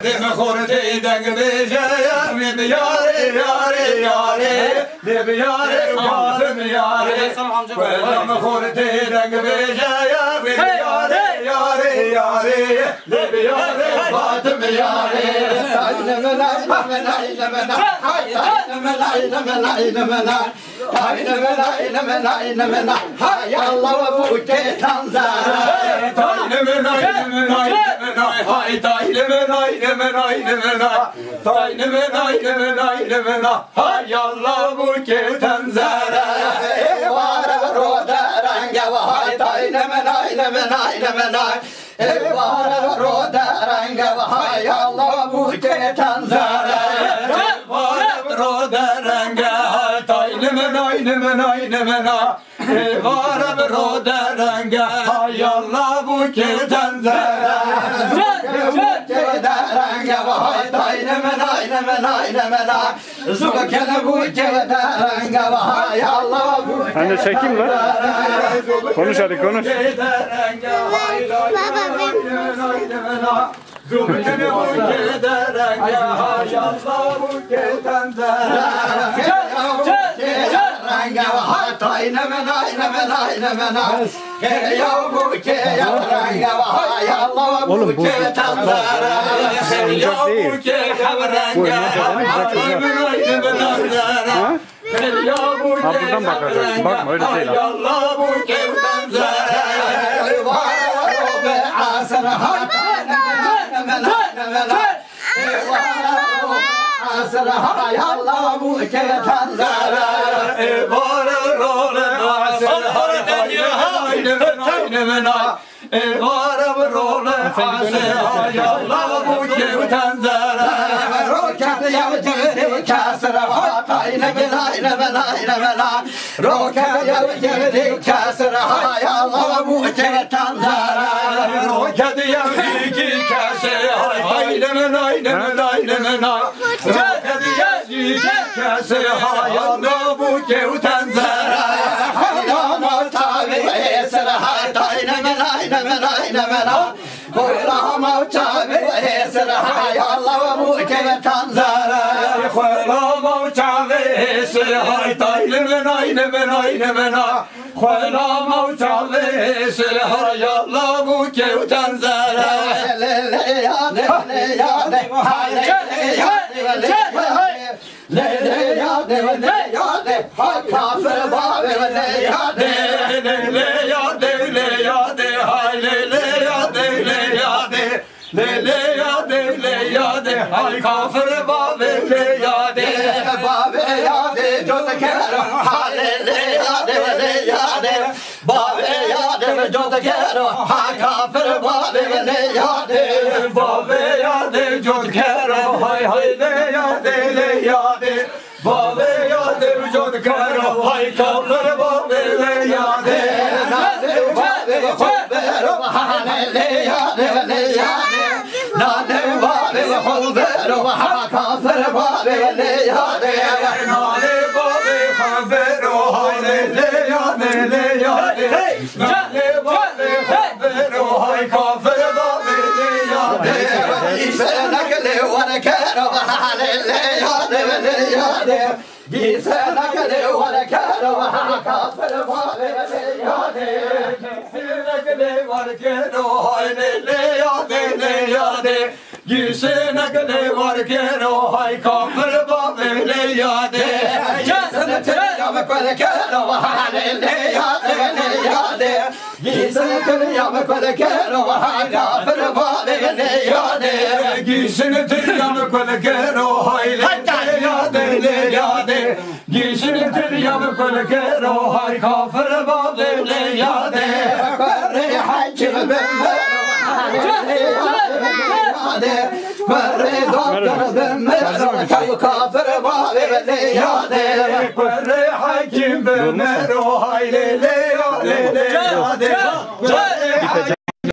Deme korte denge beşaya ve yare yare yare de yare Fatıma yare deme korte denge beşaya ve yare yare yare de yare Fatıma yare Ayneme lay leme lay leme lay Ayneme lay leme lay leme lay Ayneme lay leme lay leme lay Hay Allah bu ketanzara Ayneme lay leme lay leme lay Hay ayneme lay leme lay leme lay Ayneme lay leme lay leme lay Hay Allah bu ketanzara Evara roda ranga hay ayneme lay leme lay leme lay Evara roda ranga hay Allah bu ketanzara Roda ranga hay tayneme nayneme nayneme na Evara roda ranga hay Allah bu ketanzara Ranga hay ayneme lay leme lay leme lay Zubakele bu ketanzara hay Allah bu Anne çekim lan. Konuş hadi konuş. Zubakele bu ketanzara hay Allah bu ketanzara Ranga hay ayneme lay leme lay leme lay Ya bu ranga hay Allah bu ketanzara Oyuncak değil. Ha buradan bakacaksın. Bakma öyle değil abi. Allah bu ketanzara Hay Allah bu ketanzara Evara rola asra Evara rola asra Allah bu ketanzara Rokat yavcıri kasra hay leme lay leme lay leme lay Rokat yavcıri kasra hay Allah bu ketanzara Rokat yavcıri kasra hay leme lay leme lay leme lay Rokat yavcıri kasra hay Allah bu ketanzara Hayana tabi esra hay leme lay leme lay leme lay Koylama tabi esra hay Allah bu ketanzara Koylama tabi hay tayleme nayneme nayneme na Koylama tabi hay Allah bu ketanzara Le ya de hay le ya de hay kafir babe le ya de Le ya de le ya de hay le ya de le ya de le ya de le ya de hay kafir babe le ya de babe ya de jod kero hay le ya de babe ya de jod kero hay kafir babe le ya de babe ya de jod kero hay hay le ya de babe ya de jod kero hay kafir babe le ya de babe khubero hay le ya de nane babe khubero hay kafir babe le ya de nane babe khubero hay le ya de nane babe khubero hay kafir babe le ya de İsa'nakle ve kero hay le ya de İsa'nakle ve kero hay kafir babe le ya de Gülsene var kero hay le ya de Gülsene gele var kero hay kafir babe le ya de Gülsene tüyame kole kero hay le ya de Gülsene tüyame kole kero hay kafir babe le ya de Gülsene tüyame kole kero hay le ya de Gülsene tüyame kole kero hay kafir babe le ya de Kare hacı bember Kare doktor bember Kayu kafir babe le ya de Kare hakim bember